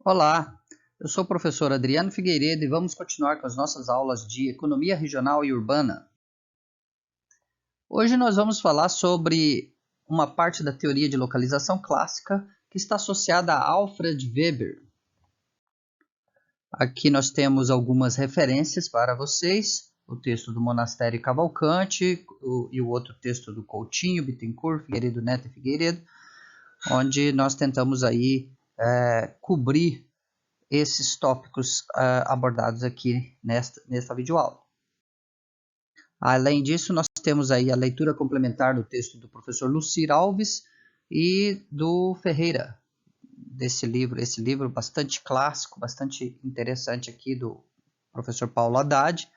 Olá, eu sou o professor Adriano Figueiredo e vamos continuar com as nossas aulas de Economia Regional e Urbana. Hoje nós vamos falar sobre uma parte da teoria de localização clássica que está associada a Alfred Weber. Aqui nós temos algumas referências para vocês, o texto do Monastério Cavalcante e o outro texto do Coutinho, Bittencourt, Figueiredo Neto e Figueiredo, onde nós tentamos aí cobrir esses tópicos abordados aqui nesta videoaula. Além disso, nós temos aí a leitura complementar do texto do professor Lucir Alves e do Ferreira, esse livro bastante clássico, bastante interessante aqui do professor Paulo Haddad.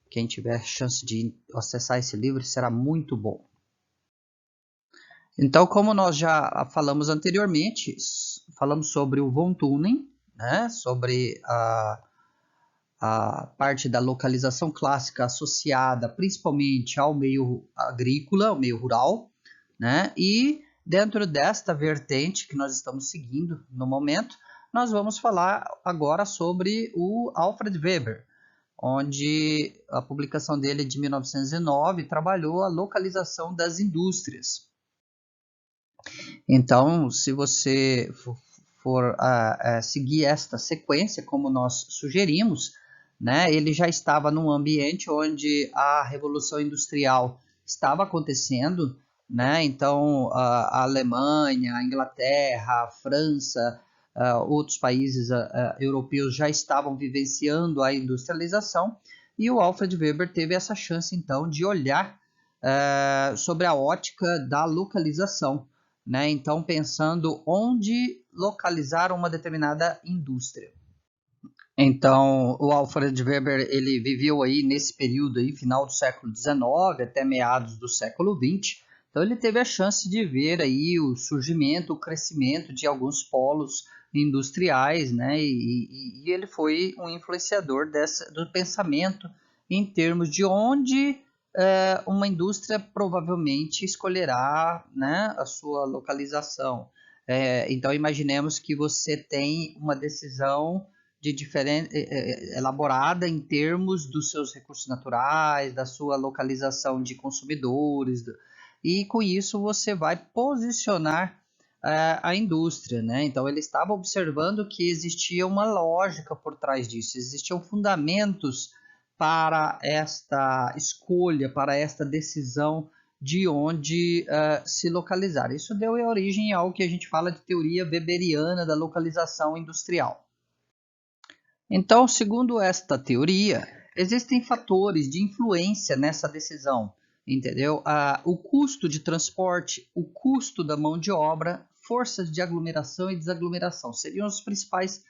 Quem tiver chance de acessar esse livro será muito bom. Então, como nós já falamos anteriormente, falamos sobre o von Thunen, né, sobre a parte da localização clássica associada principalmente ao meio agrícola, ao meio rural, né? E dentro desta vertente que nós estamos seguindo no momento, nós vamos falar agora sobre o Alfred Weber, onde a publicação dele de 1909 trabalhou a localização das indústrias. Então, se você for seguir esta sequência, como nós sugerimos, né, ele já estava num ambiente onde a Revolução Industrial estava acontecendo, né, então a Alemanha, a Inglaterra, a França, outros países europeus já estavam vivenciando a industrialização, e o Alfred Weber teve essa chance então de olhar sobre a ótica da localização, né? Então, pensando onde localizar uma determinada indústria. Então, o Alfred Weber ele viveu aí nesse período aí, final do século XIX até meados do século XX. Então, ele teve a chance de ver aí o surgimento, o crescimento de alguns polos industriais, né? E ele foi um influenciador do pensamento em termos de onde uma indústria provavelmente escolherá, né, a sua localização. Então, imaginemos que você tem uma decisão elaborada em termos dos seus recursos naturais, da sua localização de consumidores, e com isso você vai posicionar a indústria, né? Então ele estava observando que existia uma lógica por trás disso, existiam fundamentos para esta escolha, para esta decisão de onde se localizar. Isso deu origem ao que a gente fala de teoria weberiana da localização industrial. Então, segundo esta teoria, existem fatores de influência nessa decisão, entendeu? O custo de transporte, o custo da mão de obra, forças de aglomeração e desaglomeração seriam os principais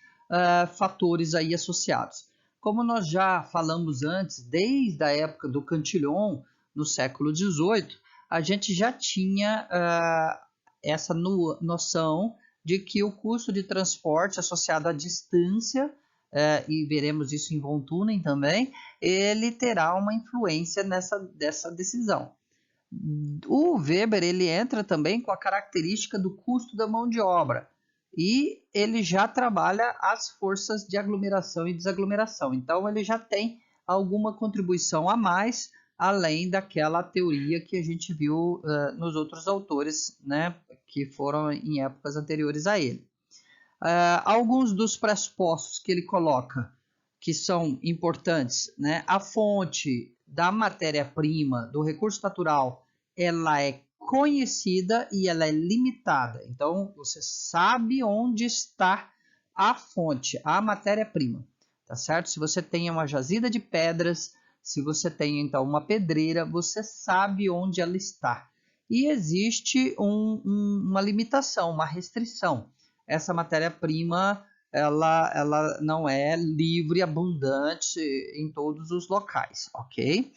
fatores aí associados. Como nós já falamos antes, desde a época do Cantillon, no século XVIII, a gente já tinha essa noção de que o custo de transporte associado à distância, e veremos isso em von Thunen também, ele terá uma influência dessa decisão. O Weber ele entra também com a característica do custo da mão de obra, e ele já trabalha as forças de aglomeração e desaglomeração. Então ele já tem alguma contribuição a mais, além daquela teoria que a gente viu nos outros autores, né, que foram em épocas anteriores a ele. Alguns dos pressupostos que ele coloca que são importantes, né? A fonte da matéria-prima, do recurso natural, ela é conhecida e ela é limitada. Então, você sabe onde está a fonte, a matéria-prima, tá certo? Se você tem uma jazida de pedras, se você tem, então, uma pedreira, você sabe onde ela está. E existe uma limitação, uma restrição. Essa matéria-prima ela não é livre e abundante em todos os locais, ok?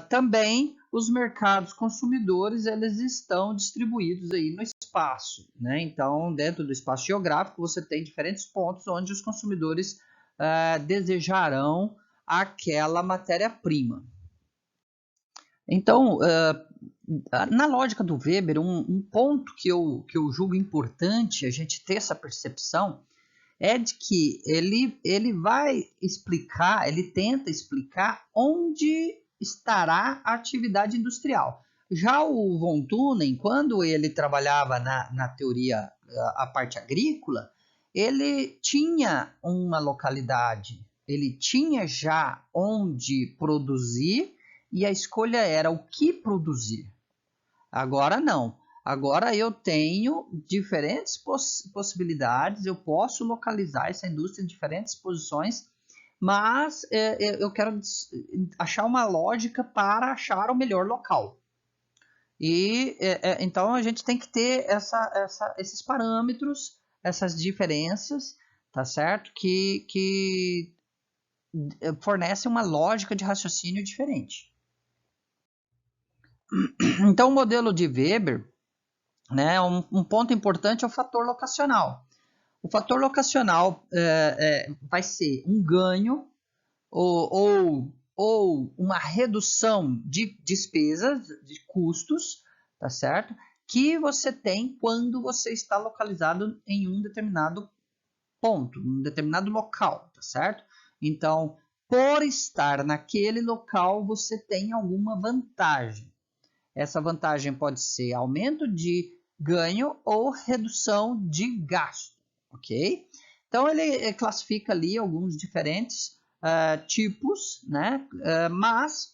Também os mercados consumidores eles estão distribuídos aí no espaço, né? Então, dentro do espaço geográfico, você tem diferentes pontos onde os consumidores desejarão aquela matéria-prima. Então, na lógica do Weber, um ponto que eu julgo importante a gente ter essa percepção é de que ele vai explicar, ele tenta explicar onde estará a atividade industrial. Já o von Thunen, quando ele trabalhava na teoria, a parte agrícola, ele tinha uma localidade, ele tinha já onde produzir e a escolha era o que produzir. Agora não. Agora eu tenho diferentes possibilidades, eu posso localizar essa indústria em diferentes posições, mas eu quero achar uma lógica para achar o melhor local. E então a gente tem que ter esses parâmetros, essas diferenças, tá certo? Que fornecem uma lógica de raciocínio diferente. Então o modelo de Weber, né, um ponto importante é o fator locacional. O fator locacional vai ser um ganho ou uma redução de despesas, de custos, tá certo? Que você tem quando você está localizado em um determinado ponto, um determinado local, tá certo? Então, por estar naquele local, você tem alguma vantagem. Essa vantagem pode ser aumento de ganho ou redução de gasto, ok? Então ele classifica ali alguns diferentes tipos, né? Mas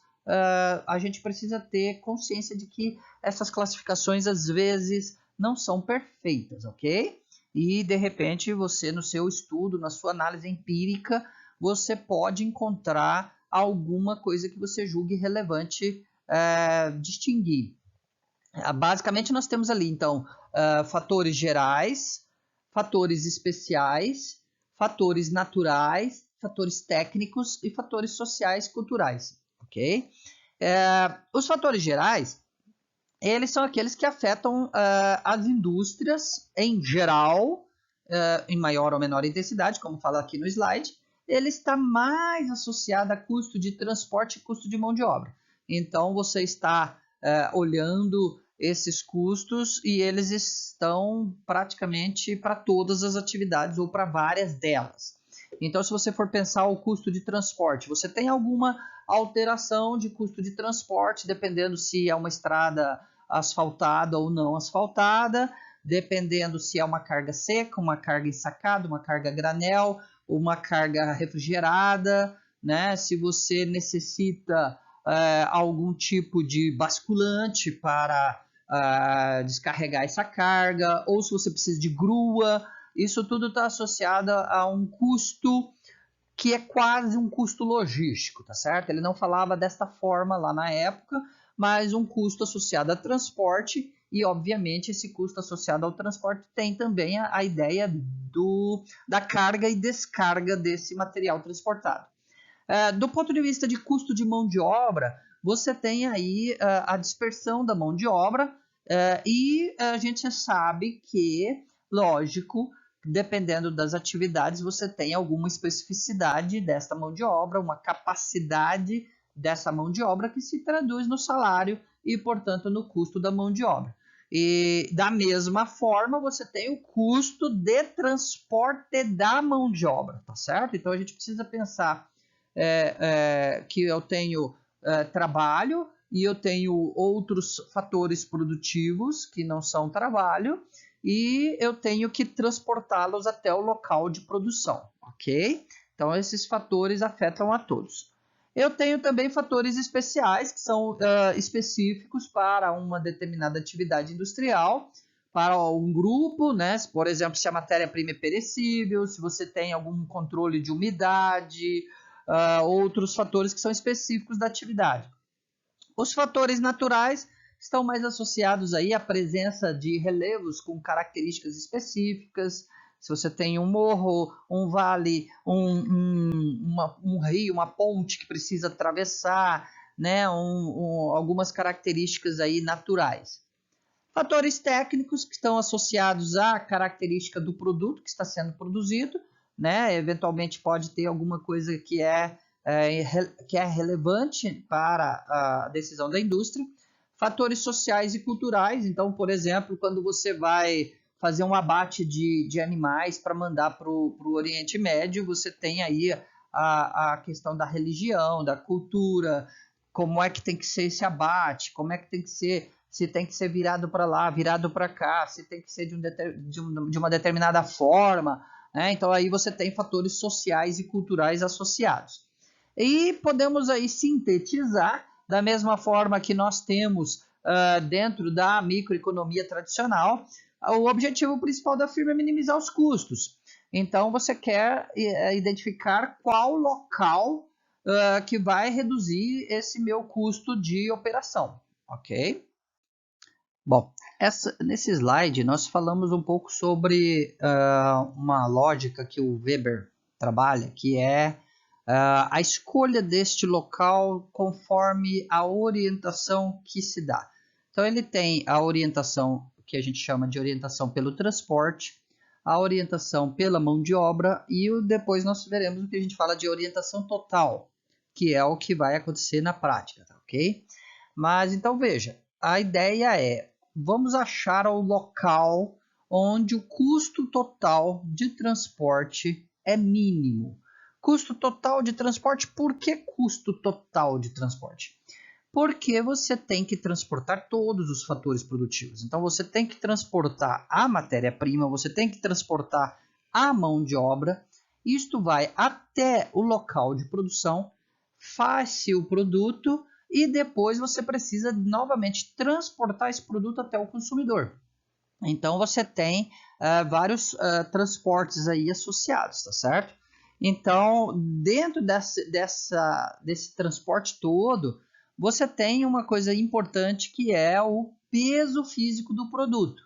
a gente precisa ter consciência de que essas classificações às vezes não são perfeitas, ok? E de repente você no seu estudo, na sua análise empírica, você pode encontrar alguma coisa que você julgue relevante distinguir. Basicamente nós temos ali então fatores gerais, fatores especiais, fatores naturais, fatores técnicos e fatores sociais e culturais, ok? Os fatores gerais, eles são aqueles que afetam as indústrias em geral, em maior ou menor intensidade, como fala aqui no slide. Ele está mais associado a custo de transporte e custo de mão de obra. Então você está olhando esses custos e eles estão praticamente para todas as atividades ou para várias delas. Então, se você for pensar o custo de transporte, você tem alguma alteração de custo de transporte, dependendo se é uma estrada asfaltada ou não asfaltada, dependendo se é uma carga seca, uma carga ensacada, uma carga granel, uma carga refrigerada, né? Se você necessita algum tipo de basculante para descarregar essa carga, ou se você precisa de grua, isso tudo está associado a um custo que é quase um custo logístico, tá certo? Ele não falava desta forma lá na época, mas um custo associado a transporte, e obviamente esse custo associado ao transporte tem também a ideia da carga e descarga desse material transportado. Do ponto de vista de custo de mão de obra, você tem aí a dispersão da mão de obra e a gente sabe que, lógico, dependendo das atividades, você tem alguma especificidade desta mão de obra, uma capacidade dessa mão de obra que se traduz no salário e, portanto, no custo da mão de obra. E da mesma forma, você tem o custo de transporte da mão de obra, tá certo? Então a gente precisa pensar que eu tenho trabalho e eu tenho outros fatores produtivos que não são trabalho e eu tenho que transportá-los até o local de produção, ok? Então esses fatores afetam a todos. Eu tenho também fatores especiais que são específicos para uma determinada atividade industrial, para um grupo, né? Por exemplo, se a matéria-prima é perecível, se você tem algum controle de umidade, outros fatores que são específicos da atividade. Os fatores naturais estão mais associados aí à presença de relevos com características específicas. Se você tem um morro, um vale, um rio, uma ponte que precisa atravessar, né, algumas características aí naturais. Fatores técnicos que estão associados à característica do produto que está sendo produzido, né? Eventualmente pode ter alguma coisa que é relevante para a decisão da indústria. Fatores sociais e culturais, então, por exemplo, quando você vai fazer um abate de animais para mandar para o Oriente Médio, você tem aí a questão da religião, da cultura, como é que tem que ser esse abate, como é que tem que ser, se tem que ser virado para lá, virado para cá, se tem que ser de uma determinada forma, né? Então aí você tem fatores sociais e culturais associados. E podemos aí sintetizar da mesma forma que nós temos dentro da microeconomia tradicional, o objetivo principal da firma é minimizar os custos. Então você quer identificar qual local que vai reduzir esse meu custo de operação, ok? Bom, nesse slide nós falamos um pouco sobre uma lógica que o Weber trabalha, que é a escolha deste local conforme a orientação que se dá. Então ele tem a orientação que a gente chama de orientação pelo transporte, a orientação pela mão de obra e depois nós veremos o que a gente fala de orientação total, que é o que vai acontecer na prática, tá, ok? Mas então veja, a ideia é, vamos achar o local onde o custo total de transporte é mínimo. Custo total de transporte, por que custo total de transporte? Porque você tem que transportar todos os fatores produtivos. Então você tem que transportar a matéria-prima, você tem que transportar a mão de obra. Isto vai até o local de produção, faz-se o produto e depois você precisa novamente transportar esse produto até o consumidor. Então você tem vários transportes aí associados, tá certo? Então, dentro desse transporte todo, você tem uma coisa importante que é o peso físico do produto.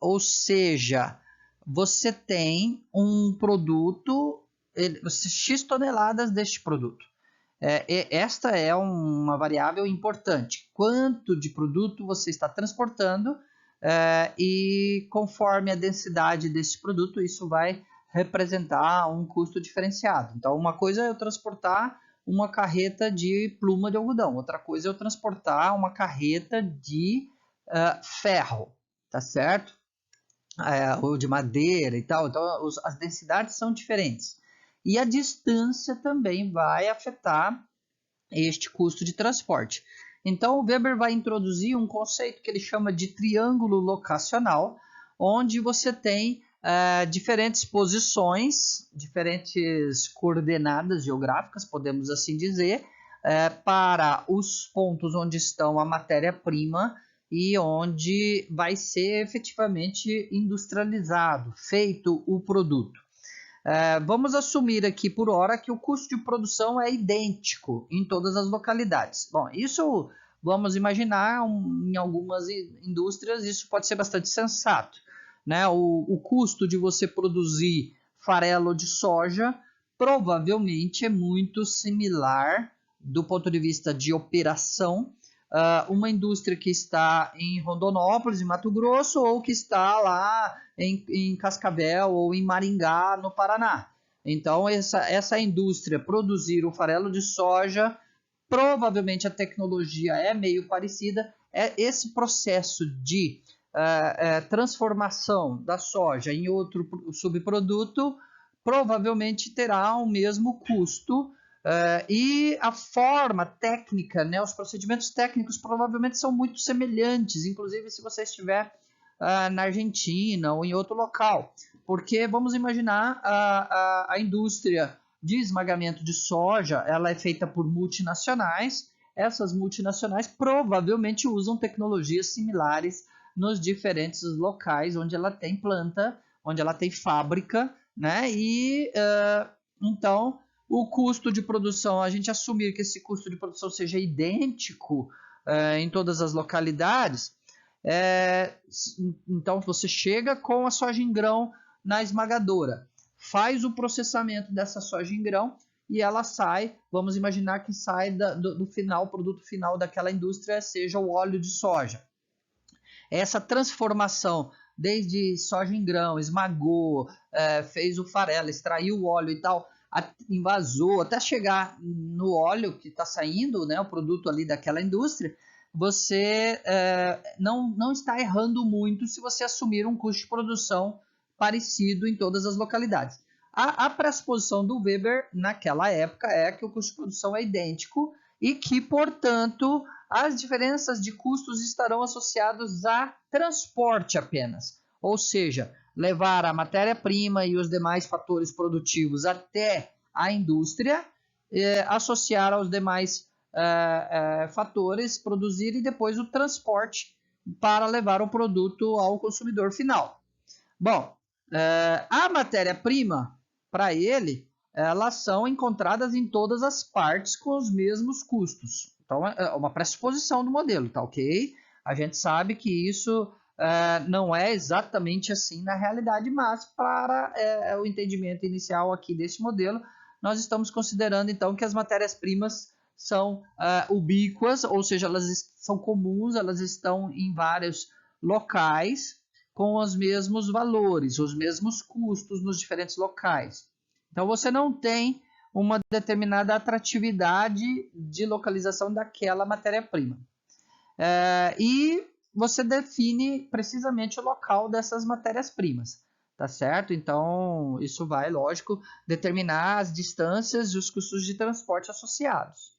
Ou seja, você tem um produto, X toneladas deste produto. Esta é uma variável importante. Quanto de produto você está transportando e conforme a densidade desse produto, isso vai representar um custo diferenciado. Então, uma coisa é eu transportar uma carreta de pluma de algodão, outra coisa é eu transportar uma carreta de ferro, tá certo? Ou de madeira e tal. Então, as densidades são diferentes. E a distância também vai afetar este custo de transporte. Então, o Weber vai introduzir um conceito que ele chama de triângulo locacional, onde você tem diferentes posições, diferentes coordenadas geográficas, podemos assim dizer, para os pontos onde estão a matéria-prima e onde vai ser efetivamente industrializado, feito o produto. Vamos assumir aqui por hora que o custo de produção é idêntico em todas as localidades. Bom, isso vamos imaginar em algumas indústrias isso pode ser bastante sensato, né? O custo de você produzir farelo de soja provavelmente é muito similar do ponto de vista de operação uma indústria que está em Rondonópolis, em Mato Grosso, ou que está lá em Cascavel ou em Maringá, no Paraná. Então, essa indústria produzir o farelo de soja, provavelmente a tecnologia é meio parecida. Esse processo de transformação da soja em outro subproduto provavelmente terá o mesmo custo. E a forma técnica, né, os procedimentos técnicos provavelmente são muito semelhantes, inclusive se você estiver na Argentina ou em outro local, porque vamos imaginar a indústria de esmagamento de soja, ela é feita por multinacionais, essas multinacionais provavelmente usam tecnologias similares nos diferentes locais onde ela tem planta, onde ela tem fábrica, né, e então o custo de produção, a gente assumir que esse custo de produção seja idêntico em todas as localidades, então você chega com a soja em grão na esmagadora, faz o processamento dessa soja em grão e ela sai, vamos imaginar que sai do final, o produto final daquela indústria seja o óleo de soja. Essa transformação, desde soja em grão, esmagou, fez o farelo, extraiu o óleo e tal, invasou até chegar no óleo que está saindo, né, o produto ali daquela indústria, você não está errando muito se você assumir um custo de produção parecido em todas as localidades. A pressuposição do Weber naquela época é que o custo de produção é idêntico e que, portanto, as diferenças de custos estarão associadas a transporte apenas, ou seja, levar a matéria-prima e os demais fatores produtivos até a indústria, associar aos demais fatores, produzir e depois o transporte para levar o produto ao consumidor final. Bom, a matéria-prima, para ele, elas são encontradas em todas as partes com os mesmos custos. Então, é uma pressuposição do modelo, tá ok? A gente sabe que isso não é exatamente assim na realidade, mas para o entendimento inicial aqui desse modelo, nós estamos considerando então que as matérias-primas são ubíquas, ou seja, elas são comuns, elas estão em vários locais com os mesmos valores, os mesmos custos nos diferentes locais. Então você não tem uma determinada atratividade de localização daquela matéria-prima. E você define precisamente o local dessas matérias-primas, tá certo? Então isso vai, lógico, determinar as distâncias e os custos de transporte associados.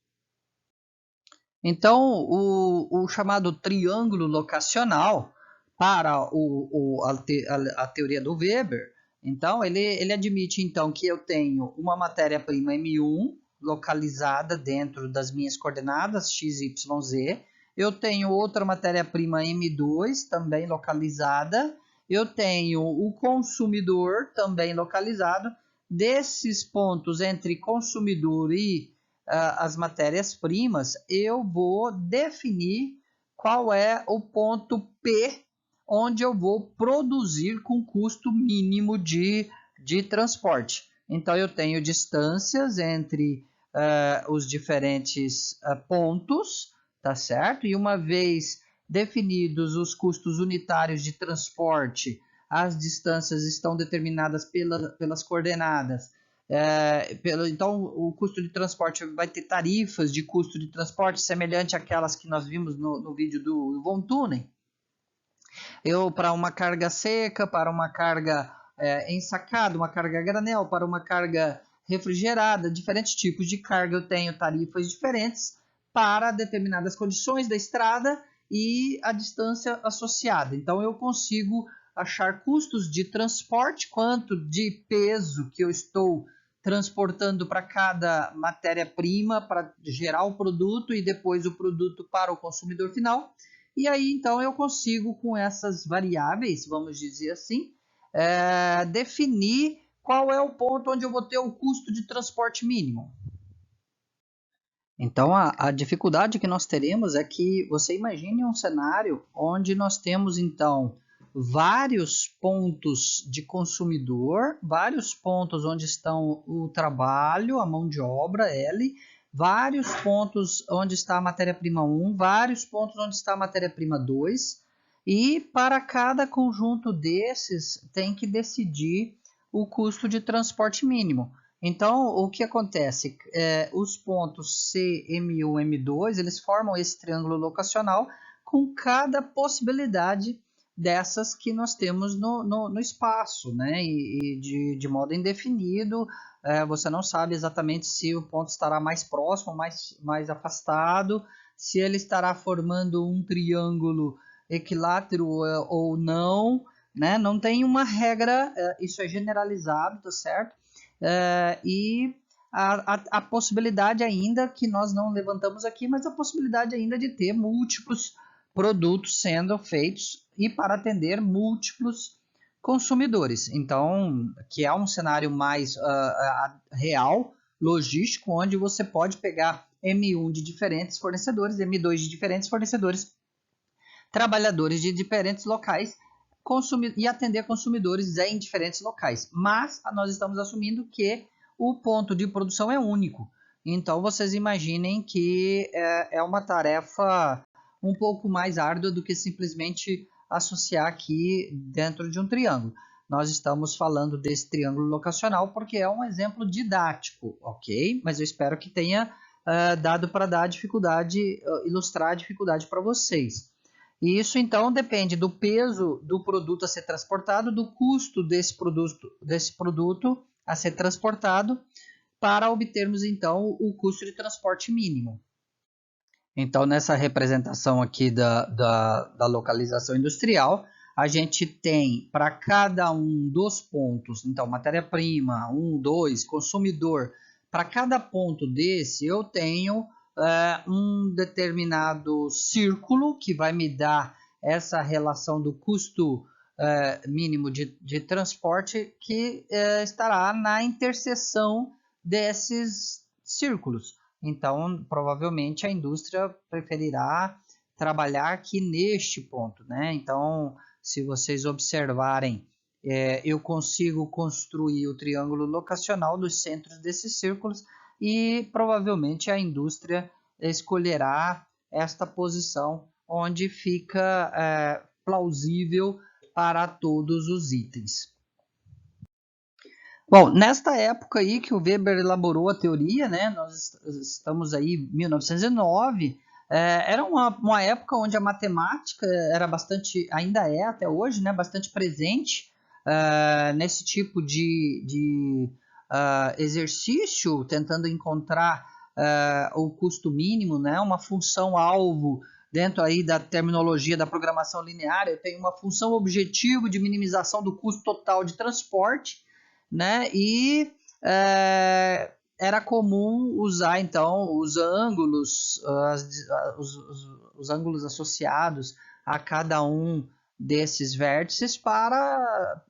Então o chamado triângulo locacional para a teoria do Weber, então ele admite então que eu tenho uma matéria-prima M1 localizada dentro das minhas coordenadas x, y, z. Eu tenho outra matéria-prima M2 também localizada. Eu tenho o consumidor também localizado. Desses pontos entre consumidor e as matérias-primas, eu vou definir qual é o ponto P onde eu vou produzir com custo mínimo de transporte. Então, eu tenho distâncias entre os diferentes pontos, tá certo? E uma vez definidos os custos unitários de transporte, as distâncias estão determinadas pelas coordenadas. Então, o custo de transporte vai ter tarifas de custo de transporte semelhante àquelas que nós vimos no vídeo do Von Thunen. Para uma carga seca, para uma carga ensacada, uma carga a granel, para uma carga refrigerada, diferentes tipos de carga eu tenho tarifas diferentes para determinadas condições da estrada e a distância associada. Então eu consigo achar custos de transporte, quanto de peso que eu estou transportando para cada matéria-prima para gerar o produto e depois o produto para o consumidor final. E aí, então, eu consigo, com essas variáveis, vamos dizer assim, definir qual é o ponto onde eu vou ter o custo de transporte mínimo. Então, a dificuldade que nós teremos é que você imagine um cenário onde nós temos, então, vários pontos de consumidor, vários pontos onde estão o trabalho, a mão de obra, L, vários pontos onde está a matéria-prima 1, vários pontos onde está a matéria-prima 2, e para cada conjunto desses tem que decidir o custo de transporte mínimo. Então, o que acontece? Os pontos C, M1, M2, eles formam esse triângulo locacional com cada possibilidade dessas que nós temos no espaço, né? E de modo indefinido, você não sabe exatamente se o ponto estará mais próximo, mais afastado, se ele estará formando um triângulo equilátero ou não, né? Não tem uma regra, isso é generalizado, tá certo? E a possibilidade ainda, que nós não levantamos aqui, mas a possibilidade ainda de ter múltiplos produtos sendo feitos e para atender múltiplos consumidores. Então, que é um cenário mais real, logístico, onde você pode pegar M1 de diferentes fornecedores, M2 de diferentes fornecedores, trabalhadores de diferentes locais, e atender consumidores em diferentes locais. Mas nós estamos assumindo que o ponto de produção é único. Então, vocês imaginem que é uma tarefa um pouco mais árdua do que simplesmente associar aqui dentro de um triângulo. Nós estamos falando desse triângulo locacional porque é um exemplo didático, ok? Mas eu espero que tenha dado para dar dificuldade, ilustrar a dificuldade para vocês. E isso então depende do peso do produto a ser transportado, do custo desse produto a ser transportado, para obtermos então o custo de transporte mínimo. Então, nessa representação aqui da localização industrial, a gente tem para cada um dos pontos, então matéria-prima, 1, 2, consumidor, para cada ponto desse eu tenho um determinado círculo que vai me dar essa relação do custo mínimo de transporte que estará na interseção desses círculos. Então, provavelmente a indústria preferirá trabalhar aqui neste ponto, né? Então, se vocês observarem, eu consigo construir o triângulo locacional dos centros desses círculos e provavelmente a indústria escolherá esta posição onde fica plausível para todos os itens. Bom, nesta época aí que o Weber elaborou a teoria, né, nós estamos aí em 1909, era uma época onde a matemática era bastante, ainda é até hoje, né, bastante presente nesse tipo de exercício, tentando encontrar o custo mínimo, né, uma função alvo dentro aí da terminologia da programação linear. Eu tenho uma função objetivo de minimização do custo total de transporte, né? E era comum usar então os ângulos, os ângulos associados a cada um desses vértices para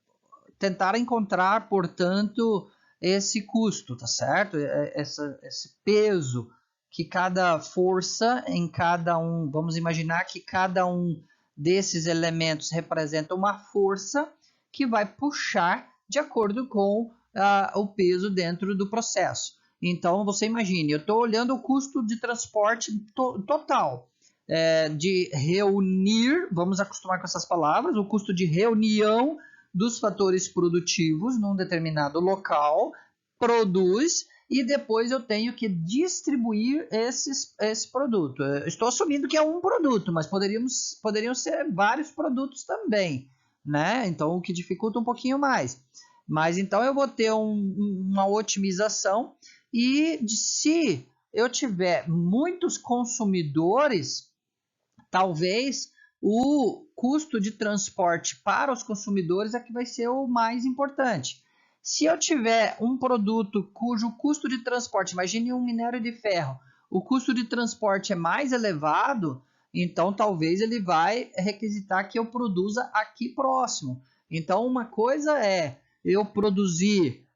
tentar encontrar, portanto, esse custo, tá certo? Esse peso que cada força em cada um, vamos imaginar que cada um desses elementos representa uma força que vai puxar de acordo com o peso dentro do processo. Então, você imagine, eu estou olhando o custo de transporte total, de reunir, vamos acostumar com essas palavras, o custo de reunião dos fatores produtivos num determinado local, produz, e depois eu tenho que distribuir esse produto. Eu estou assumindo que é um produto, mas poderiam ser vários produtos também, né? Então, o que dificulta um pouquinho mais. Mas então eu vou ter uma otimização e se eu tiver muitos consumidores, talvez o custo de transporte para os consumidores é que vai ser o mais importante. Se eu tiver um produto cujo custo de transporte, imagine um minério de ferro, o custo de transporte é mais elevado, então talvez ele vai requisitar que eu produza aqui próximo. Então uma coisa é eu produzir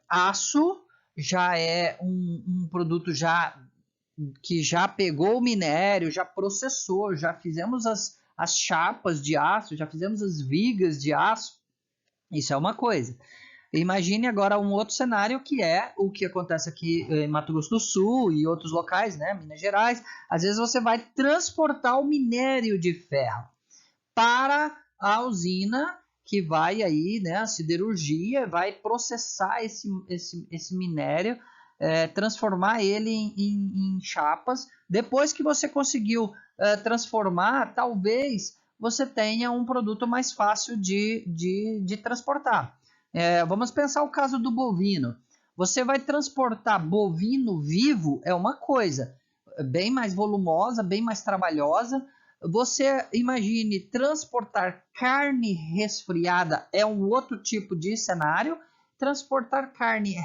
aço, já é um produto que já pegou o minério, já processou, já fizemos as chapas de aço, já fizemos as vigas de aço. Isso é uma coisa. Imagine agora um outro cenário que é o que acontece aqui em Mato Grosso do Sul e outros locais, né, Minas Gerais. Às vezes você vai transportar o minério de ferro para a usina que vai aí, né, a siderurgia, vai processar esse minério, transformar ele em chapas. Depois que você conseguiu transformar, talvez você tenha um produto mais fácil de transportar. Vamos pensar o caso do bovino. Você vai transportar bovino vivo, é uma coisa bem mais volumosa, bem mais trabalhosa. Você imagine transportar carne resfriada, é um outro tipo de cenário. Transportar carne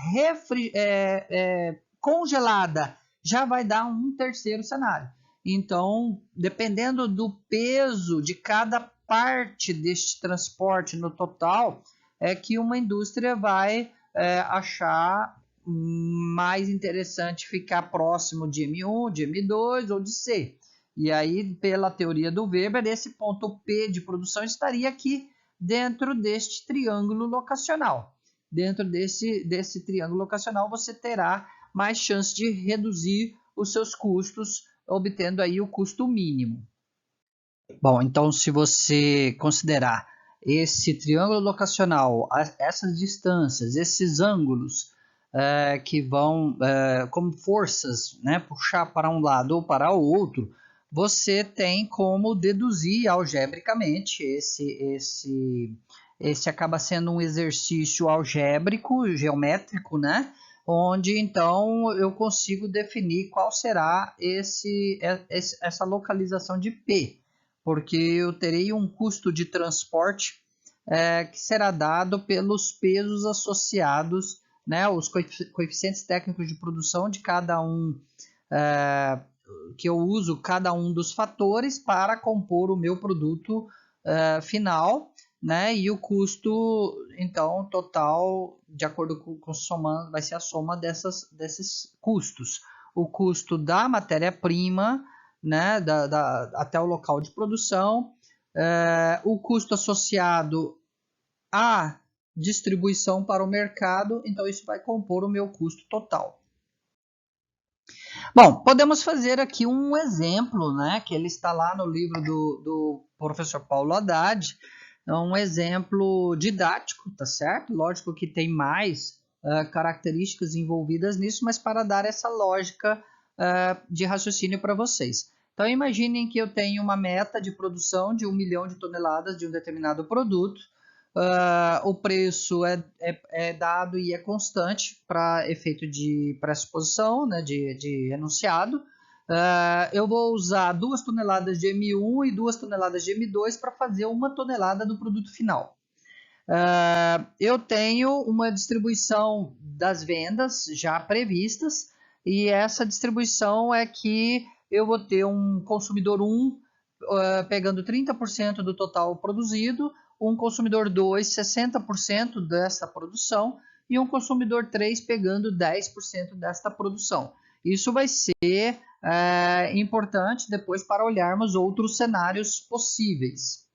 congelada já vai dar um terceiro cenário. Então, dependendo do peso de cada parte deste transporte no total, é que uma indústria vai achar mais interessante ficar próximo de M1, de M2 ou de C. E aí, pela teoria do Weber, esse ponto P de produção estaria aqui dentro deste triângulo locacional. Dentro desse triângulo locacional, você terá mais chance de reduzir os seus custos, obtendo aí o custo mínimo. Bom, então se você considerar esse triângulo locacional, essas distâncias, esses ângulos, que vão como forças, né, puxar para um lado ou para o outro, você tem como deduzir algebricamente. Esse acaba sendo um exercício algébrico, geométrico, né? Onde então eu consigo definir qual será essa localização de P, porque eu terei um custo de transporte que será dado pelos pesos associados, né, os coeficientes técnicos de produção de cada um, que eu uso cada um dos fatores para compor o meu produto final, né, e o custo, então, total, de acordo com somando, vai ser a soma desses custos. O custo da matéria-prima, né, até o local de produção, o custo associado à distribuição para o mercado, então isso vai compor o meu custo total. Bom, podemos fazer aqui um exemplo, né, que ele está lá no livro do professor Paulo Haddad, um exemplo didático, tá certo? Lógico que tem mais características envolvidas nisso, mas para dar essa lógica de raciocínio para vocês. Então, imaginem que eu tenho uma meta de produção de 1 milhão de toneladas de um determinado produto. O preço é dado e é constante para efeito de pressuposição, né, de enunciado. Eu vou usar 2 toneladas de M1 e 2 toneladas de M2 para fazer 1 tonelada do produto final. Eu tenho uma distribuição das vendas já previstas, e essa distribuição é que eu vou ter um consumidor 1 pegando 30% do total produzido, um consumidor 2, 60% dessa produção, e um consumidor 3 pegando 10% desta produção. Isso vai ser importante depois para olharmos outros cenários possíveis.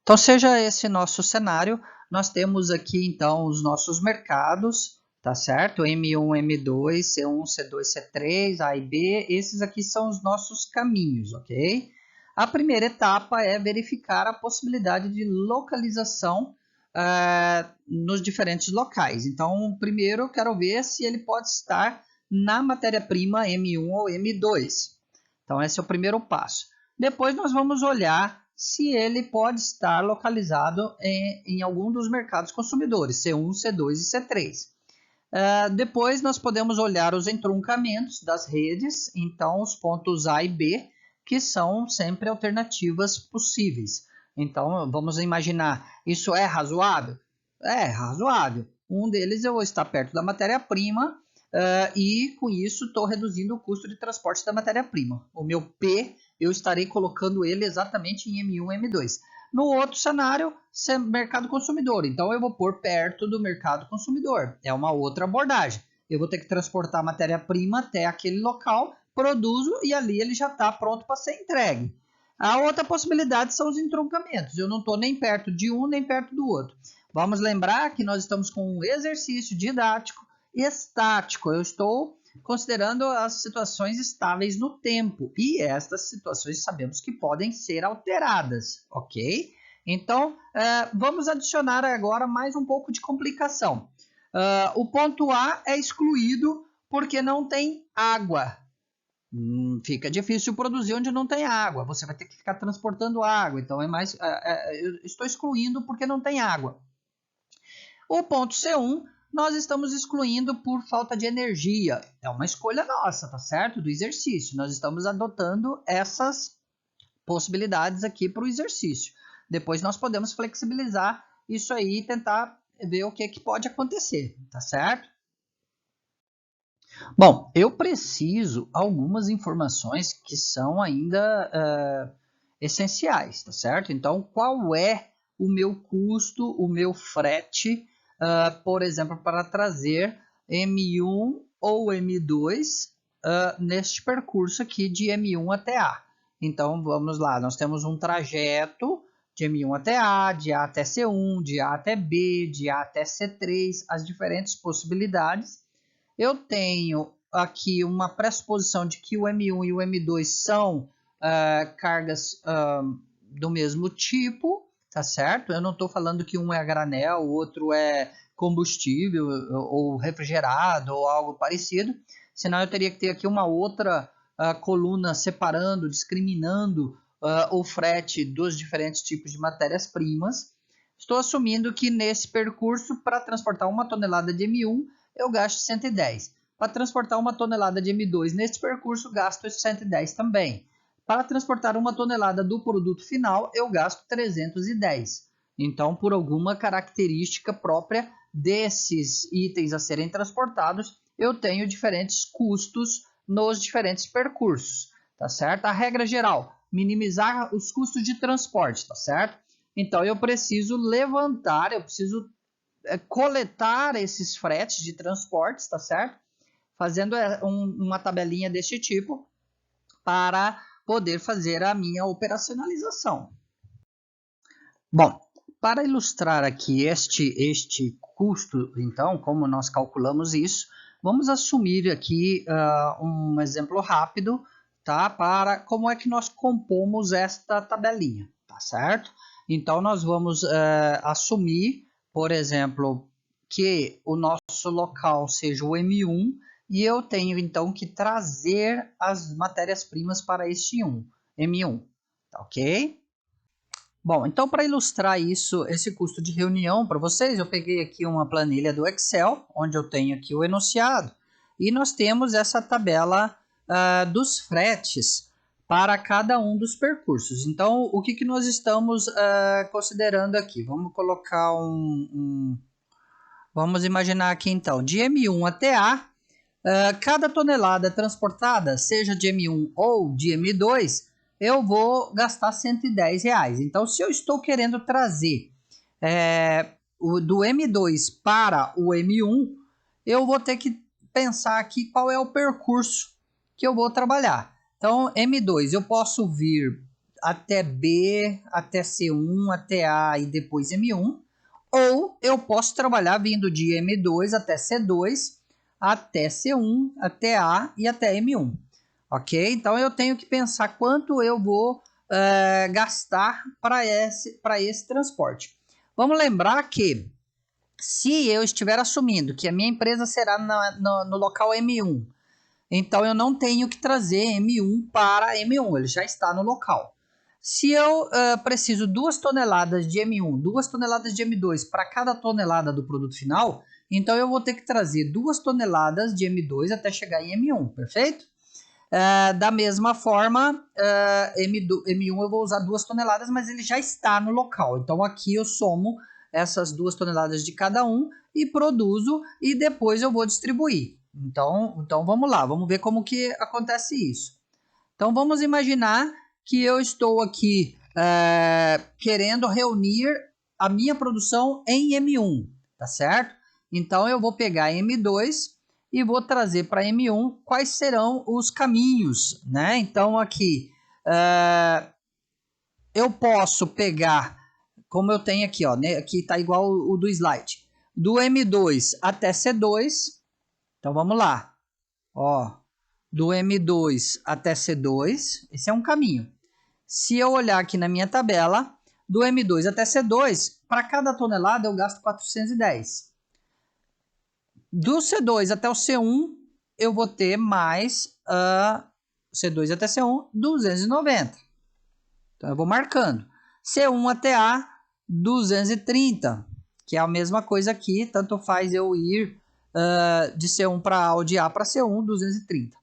Então, seja esse nosso cenário, nós temos aqui então os nossos mercados, tá certo? M1, M2, C1, C2, C3, A e B, esses aqui são os nossos caminhos, ok? A primeira etapa é verificar a possibilidade de localização nos diferentes locais. Então, primeiro eu quero ver se ele pode estar na matéria-prima M1 ou M2. Então, esse é o primeiro passo. Depois nós vamos olhar se ele pode estar localizado em algum dos mercados consumidores, C1, C2 e C3. Depois nós podemos olhar os entroncamentos das redes, então os pontos A e B, que são sempre alternativas possíveis. Então vamos imaginar, isso é razoável? É razoável. Um deles eu vou estar perto da matéria-prima e com isso estou reduzindo o custo de transporte da matéria-prima. O meu P eu estarei colocando ele exatamente em M1, M2. No outro cenário, mercado consumidor. Então, eu vou pôr perto do mercado consumidor. É uma outra abordagem. Eu vou ter que transportar a matéria-prima até aquele local, produzo e ali ele já está pronto para ser entregue. A outra possibilidade são os entroncamentos. Eu não estou nem perto de um nem perto do outro. Vamos lembrar que nós estamos com um exercício didático estático. Eu estou considerando as situações estáveis no tempo, e estas situações sabemos que podem ser alteradas, ok? Então, vamos adicionar agora mais um pouco de complicação. O ponto A é excluído porque não tem água. Fica difícil produzir onde não tem água, você vai ter que ficar transportando água, então eu estou excluindo porque não tem água. O ponto C1 nós estamos excluindo por falta de energia. É uma escolha nossa, tá certo? Do exercício. Nós estamos adotando essas possibilidades aqui para o exercício. Depois nós podemos flexibilizar isso aí e tentar ver o que pode acontecer, tá certo? Bom, eu preciso algumas informações que são ainda essenciais, tá certo? Então, qual é o meu custo, o meu frete, por exemplo, para trazer M1 ou M2 neste percurso aqui de M1 até A. Então, vamos lá, nós temos um trajeto de M1 até A, de A até C1, de A até B, de A até C3, as diferentes possibilidades. Eu tenho aqui uma pressuposição de que o M1 e o M2 são cargas do mesmo tipo, tá certo? Eu não estou falando que um é a granel, o outro é combustível ou refrigerado ou algo parecido, senão eu teria que ter aqui uma outra coluna separando, discriminando o frete dos diferentes tipos de matérias-primas. Estou assumindo que nesse percurso, para transportar 1 tonelada de M1, eu gasto 110. Para transportar 1 tonelada de M2 nesse percurso, gasto 110 também. Para transportar 1 tonelada do produto final, eu gasto 310. Então, por alguma característica própria desses itens a serem transportados, eu tenho diferentes custos nos diferentes percursos, tá certo? A regra geral, minimizar os custos de transporte, tá certo? Então, eu preciso levantar, eu preciso coletar esses fretes de transportes, tá certo? Fazendo uma tabelinha deste tipo para poder fazer a minha operacionalização. Bom, para ilustrar aqui este custo, então, como nós calculamos isso, vamos assumir aqui um exemplo rápido, tá? Para como é que nós compomos esta tabelinha, tá certo? Então, nós vamos assumir, por exemplo, que o nosso local seja o M1 e eu tenho, então, que trazer as matérias-primas para este M1, tá ok? Bom, então para ilustrar isso, esse custo de reunião para vocês, eu peguei aqui uma planilha do Excel, onde eu tenho aqui o enunciado, e nós temos essa tabela dos fretes para cada um dos percursos. Então, o que nós estamos considerando aqui? Vamos colocar Vamos imaginar aqui então, de M1 até A, cada tonelada transportada, seja de M1 ou de M2, eu vou gastar R$110. Então, se eu estou querendo trazer do M2 para o M1, eu vou ter que pensar aqui qual é o percurso que eu vou trabalhar. Então, M2 eu posso vir até B, até C1, até A e depois M1, ou eu posso trabalhar vindo de M2 até C2, até C1, até A e até M1. Ok? Então eu tenho que pensar quanto eu vou gastar para esse transporte. Vamos lembrar que se eu estiver assumindo que a minha empresa será no local M1, então eu não tenho que trazer M1 para M1, ele já está no local. Se eu preciso 2 toneladas de M1, 2 toneladas de M2 para cada tonelada do produto final, então eu vou ter que trazer 2 toneladas de M2 até chegar em M1, perfeito? Da mesma forma, M1 eu vou usar 2 toneladas, mas ele já está no local. Então aqui eu somo essas 2 toneladas de cada um e produzo e depois eu vou distribuir. Então vamos lá, vamos ver como que acontece isso. Então vamos imaginar que eu estou aqui querendo reunir a minha produção em M1, tá certo? Então eu vou pegar M2 e vou trazer para M1 quais serão os caminhos, né? Então aqui eu posso pegar, como eu tenho aqui, ó, né? Aqui está igual o do slide, do M2 até C2. Então vamos lá, ó, do M2 até C2, esse é um caminho. Se eu olhar aqui na minha tabela, do M2 até C2, para cada tonelada eu gasto 410. Do C2 até o C1, eu vou ter mais C2 até C1, 290. Então eu vou marcando. C1 até A, 230, que é a mesma coisa aqui, tanto faz eu ir de C1 para A ou de A para C1, 230.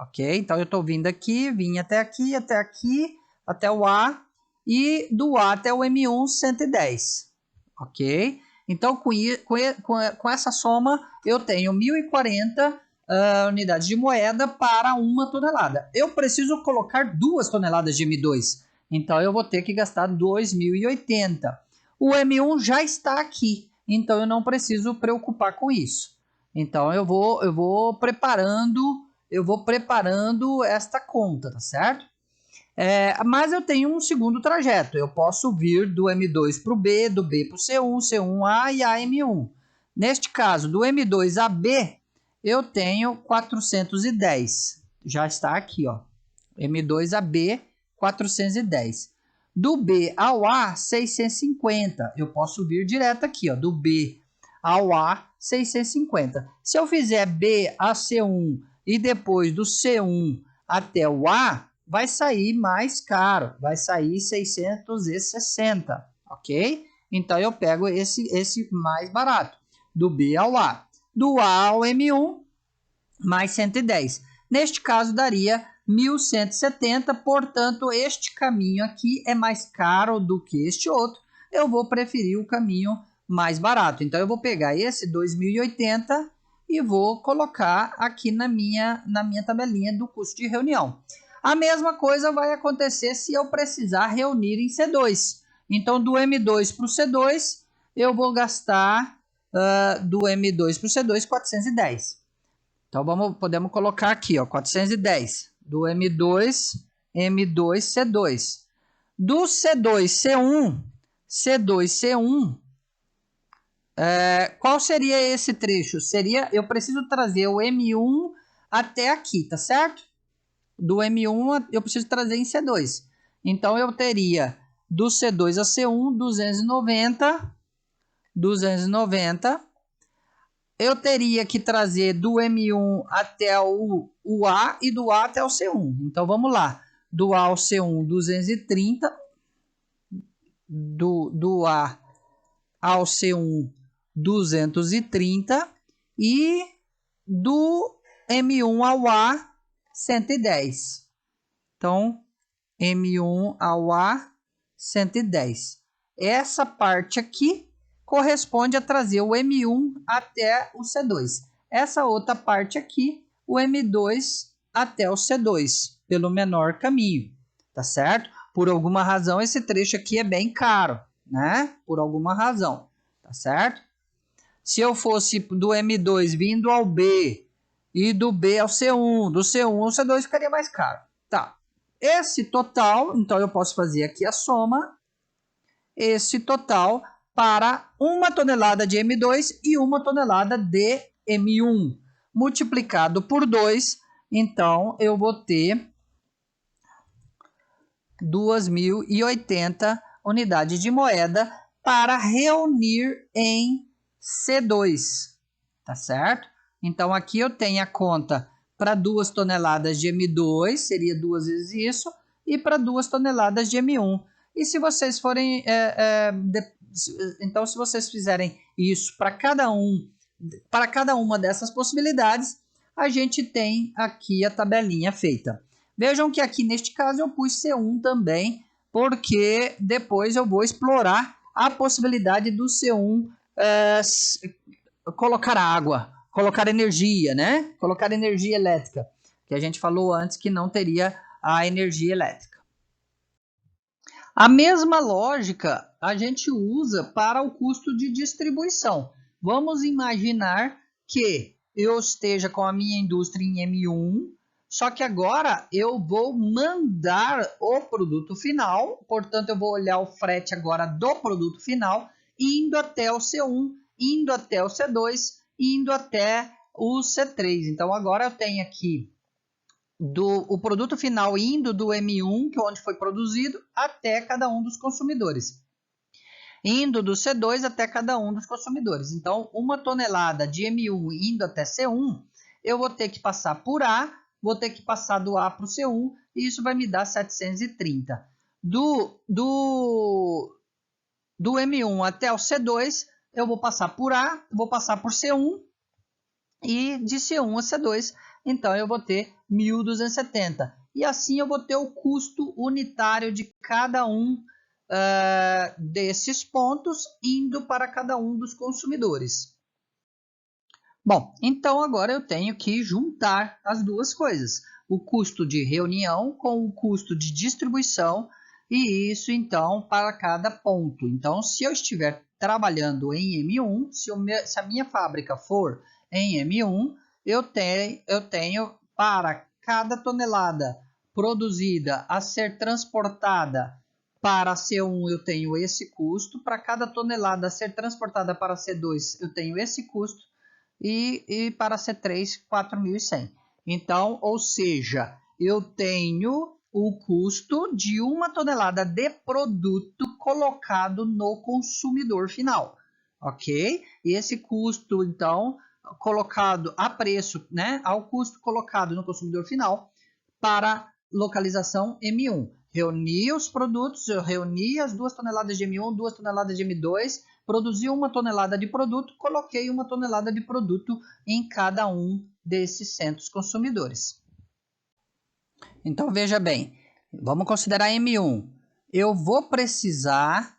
Ok? Então eu estou vindo aqui, vim até aqui, até o A, e do A até o M1, 110. Ok? Então com essa soma eu tenho 1.040 unidades de moeda para 1 tonelada. Eu preciso colocar 2 toneladas de M2, então eu vou ter que gastar 2.080. O M1 já está aqui, então eu não preciso preocupar com isso. Então eu vou preparando esta conta, tá certo? Mas eu tenho um segundo trajeto. Eu posso vir do M2 para o B, do B para o C1, C1A e AM1. Neste caso, do M2 a B, eu tenho 410. Já está aqui, ó. M2 a B, 410. Do B ao A, 650. Eu posso vir direto aqui, ó, do B ao A, 650. Se eu fizer B a C1 e depois do C1 até o A, vai sair mais caro, vai sair 660, ok? Então, eu pego esse mais barato, do B ao A. Do A ao M1, mais 110. Neste caso, daria 1.170, portanto, este caminho aqui é mais caro do que este outro. Eu vou preferir o caminho mais barato. Então, eu vou pegar esse 2.080 e vou colocar aqui na minha tabelinha do custo de reunião. A mesma coisa vai acontecer se eu precisar reunir em C2. Então, do M2 para o C2, eu vou gastar do M2 para o C2 410. Então, podemos colocar aqui, ó, 410. Do M2, C2. Do C2, C1, qual seria esse trecho? Eu preciso trazer o M1 até aqui, tá certo? Do M1 eu preciso trazer em C2. Então, eu teria do C2 a C1, 290. Eu teria que trazer do M1 até o A e do A até o C1. Então, vamos lá. Do A ao C1, 230. Do A ao C1, 230. E do M1 ao A, 110. Então, M1 ao A, 110. Essa parte aqui corresponde a trazer o M1 até o C2. Essa outra parte aqui, o M2 até o C2, pelo menor caminho, tá certo? Por alguma razão, esse trecho aqui é bem caro, né? Por alguma razão, tá certo? Se eu fosse do M2 vindo ao B e do B ao C1, do C1 ao C2 ficaria mais caro. Tá. Esse total, então eu posso fazer aqui a soma, esse total para 1 tonelada de M2 e 1 tonelada de M1. Multiplicado por 2, então eu vou ter 2.080 unidades de moeda para reunir em C2, tá certo? Então, aqui eu tenho a conta para 2 toneladas de M2, seria 2 vezes isso, e para 2 toneladas de M1. E se vocês forem... então, se vocês fizerem isso para cada uma dessas possibilidades, a gente tem aqui a tabelinha feita. Vejam que aqui neste caso eu pus C1 também, porque depois eu vou explorar a possibilidade do C1 colocar água, colocar energia, né? Colocar energia elétrica, que a gente falou antes que não teria a energia elétrica. A mesma lógica a gente usa para o custo de distribuição. Vamos imaginar que eu esteja com a minha indústria em M1, só que agora eu vou mandar o produto final, portanto eu vou olhar o frete agora do produto final, indo até o C1, indo até o C2, indo até o C3. Então agora eu tenho aqui o produto final indo do M1, que é onde foi produzido, até cada um dos consumidores. Indo do C2 até cada um dos consumidores. Então, 1 tonelada de M1 indo até C1, eu vou ter que passar por A, vou ter que passar do A para o C1, e isso vai me dar 730. Do M1 até o C2, eu vou passar por A, vou passar por C1, e de C1 a C2, então eu vou ter 1.270. E assim eu vou ter o custo unitário de cada um desses pontos indo para cada um dos consumidores. Bom, então agora eu tenho que juntar as duas coisas. O custo de reunião com o custo de distribuição, e isso então para cada ponto. Então, se eu estiver trabalhando em M1, se a minha fábrica for em M1, eu tenho para cada tonelada produzida a ser transportada para C1 eu tenho esse custo, para cada tonelada a ser transportada para C2 eu tenho esse custo, e para C3 4.100. Então, ou seja, eu tenho o custo de uma tonelada de produto colocado no consumidor final, ok? E esse custo, então, colocado a preço, né, ao custo colocado no consumidor final para localização M1. Reuni os produtos, eu reuni as 2 toneladas de M1, 2 toneladas de M2, produzi 1 tonelada de produto, coloquei 1 tonelada de produto em cada um desses centros consumidores. Então, veja bem, vamos considerar M1. Eu vou precisar,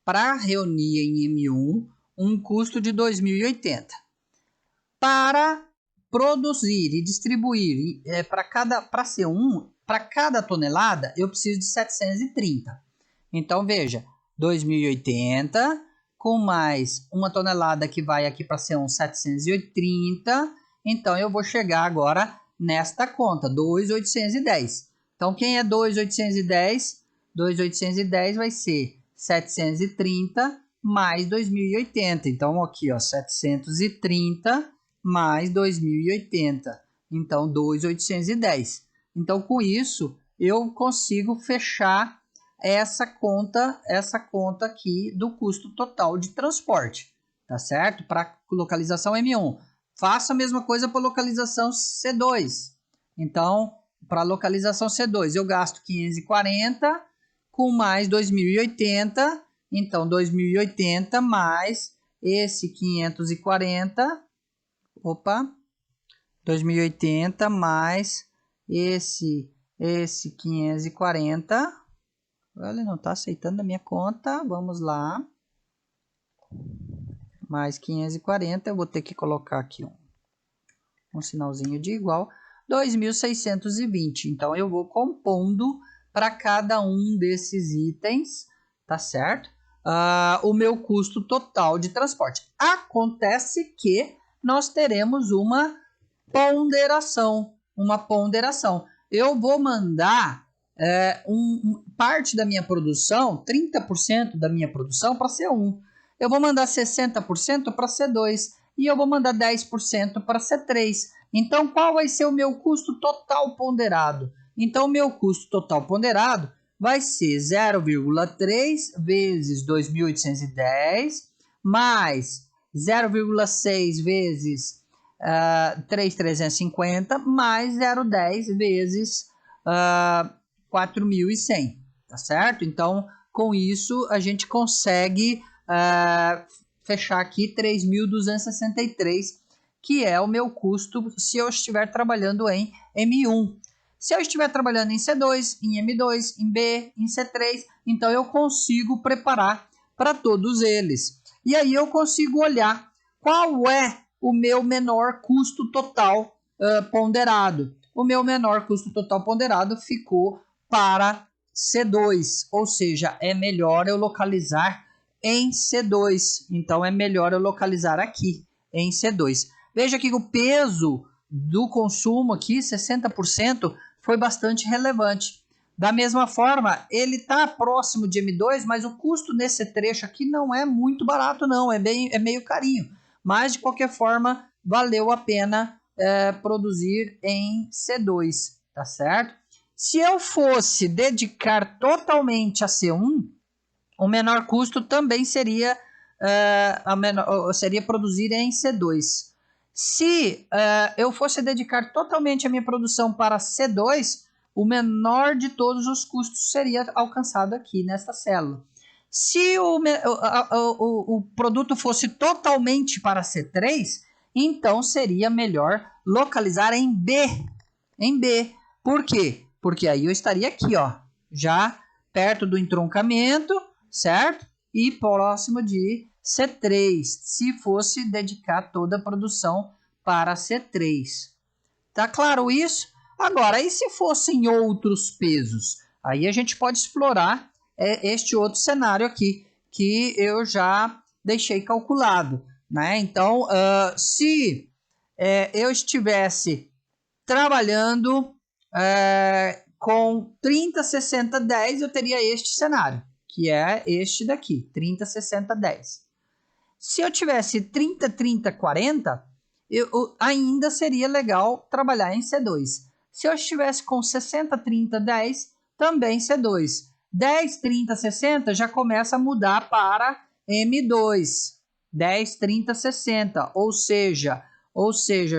para reunir em M1, um custo de 2.080. Para produzir e distribuir para C1, para cada tonelada, eu preciso de 730. Então, veja, 2.080 com mais 1 tonelada que vai aqui para C1, 730. Então, eu vou chegar agora nesta conta, 2.810. Então, quem é 2.810? 2.810 vai ser 730 mais 2.080. Então, aqui, ó, 730 mais 2.080. Então, 2.810. Então, com isso, eu consigo fechar essa conta aqui do custo total de transporte, tá certo? Para localização M1. Faço a mesma coisa para localização C2. Então, para localização C2, eu gasto 540 com mais 2.080. Então, 2.080 mais esse 540. Opa! 2.080 mais esse 540. Ele não está aceitando a minha conta. Vamos lá. Mais 540. Eu vou ter que colocar aqui um sinalzinho de igual. 2.620. Então, eu vou compondo para cada um desses itens, tá certo? O meu custo total de transporte. Acontece que nós teremos uma ponderação. Eu vou mandar parte da minha produção, 30% da minha produção para C1. Eu vou mandar 60% para C2 e eu vou mandar 10% para C3. Então, qual vai ser o meu custo total ponderado? Então, o meu custo total ponderado vai ser 0,3 vezes 2.810 mais 0,6 vezes 3.350 mais 0,10 vezes 4.100, tá certo? Então, com isso, a gente consegue fechar aqui 3.263, que é o meu custo se eu estiver trabalhando em M1. Se eu estiver trabalhando em C2, em M2, em B, em C3, então eu consigo preparar para todos eles. E aí eu consigo olhar qual é o meu menor custo total ponderado. O meu menor custo total ponderado ficou para C2, ou seja, é melhor eu localizar em C2. Então, é melhor eu localizar aqui em C2. Veja que o peso do consumo aqui, 60%, foi bastante relevante. Da mesma forma, ele está próximo de M2, mas o custo nesse trecho aqui não é muito barato, não. É meio carinho. Mas, de qualquer forma, valeu a pena produzir em C2, tá certo? Se eu fosse dedicar totalmente a C1, o menor custo também seria, seria produzir em C2. Se eu fosse dedicar totalmente a minha produção para C2, o menor de todos os custos seria alcançado aqui nesta célula. Se o produto fosse totalmente para C3, então seria melhor localizar em B. Em B. Por quê? Porque aí eu estaria aqui, ó, já perto do entroncamento, certo? E próximo de C3, se fosse dedicar toda a produção para C3. Tá claro isso? Agora, e se fossem outros pesos? Aí a gente pode explorar este outro cenário aqui, que eu já deixei calculado, né? Então, se eu estivesse trabalhando com 30, 60, 10, eu teria este cenário, que é este daqui, 30, 60, 10. Se eu tivesse 30, 30, 40, ainda seria legal trabalhar em C2. Se eu estivesse com 60, 30, 10, também C2. 10, 30, 60 já começa a mudar para M2. 10, 30, 60. Ou seja,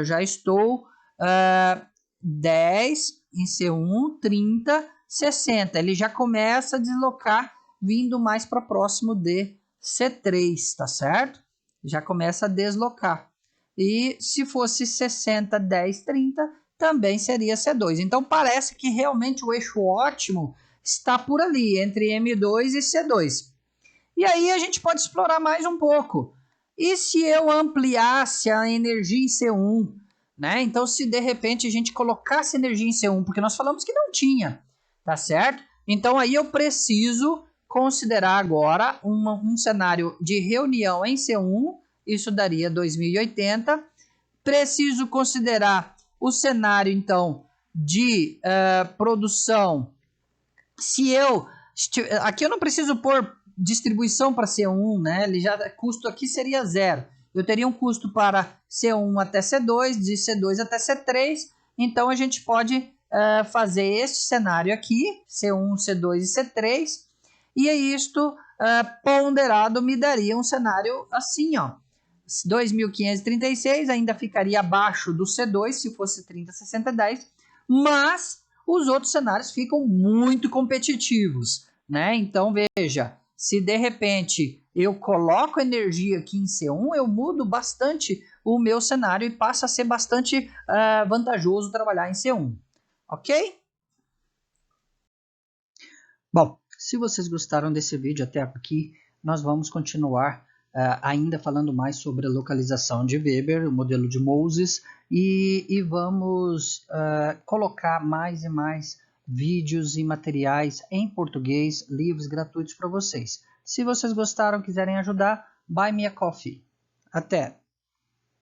já estou 10 em C1, 30, 60. Ele já começa a deslocar, vindo mais para próximo de C3, tá certo? Já começa a deslocar. E se fosse 60, 10, 30, também seria C2. Então parece que realmente o eixo ótimo está por ali, entre M2 e C2. E aí a gente pode explorar mais um pouco. E se eu ampliasse a energia em C1? Né? Então, se de repente a gente colocasse energia em C1, porque nós falamos que não tinha, tá certo? Então, aí eu preciso considerar agora um cenário de reunião em C1, isso daria 2080. Preciso considerar o cenário, então, de produção. Se eu... Aqui eu não preciso pôr distribuição para C1, né? Ele já, custo aqui seria zero. Eu teria um custo para C1 até C2, de C2 até C3. Então, a gente pode fazer este cenário aqui, C1, C2 e C3. E isto ponderado me daria um cenário assim, ó. 2.536 ainda ficaria abaixo do C2, se fosse 30, 60, 10. Mas os outros cenários ficam muito competitivos, né? Então, veja, se de repente eu coloco energia aqui em C1, eu mudo bastante o meu cenário e passa a ser bastante vantajoso trabalhar em C1, ok? Bom, se vocês gostaram desse vídeo até aqui, nós vamos continuar ainda falando mais sobre a localização de Weber, o modelo de Moses, e vamos colocar mais e mais vídeos e materiais em português, livros gratuitos para vocês. Se vocês gostaram, quiserem ajudar, buy me a coffee. Até!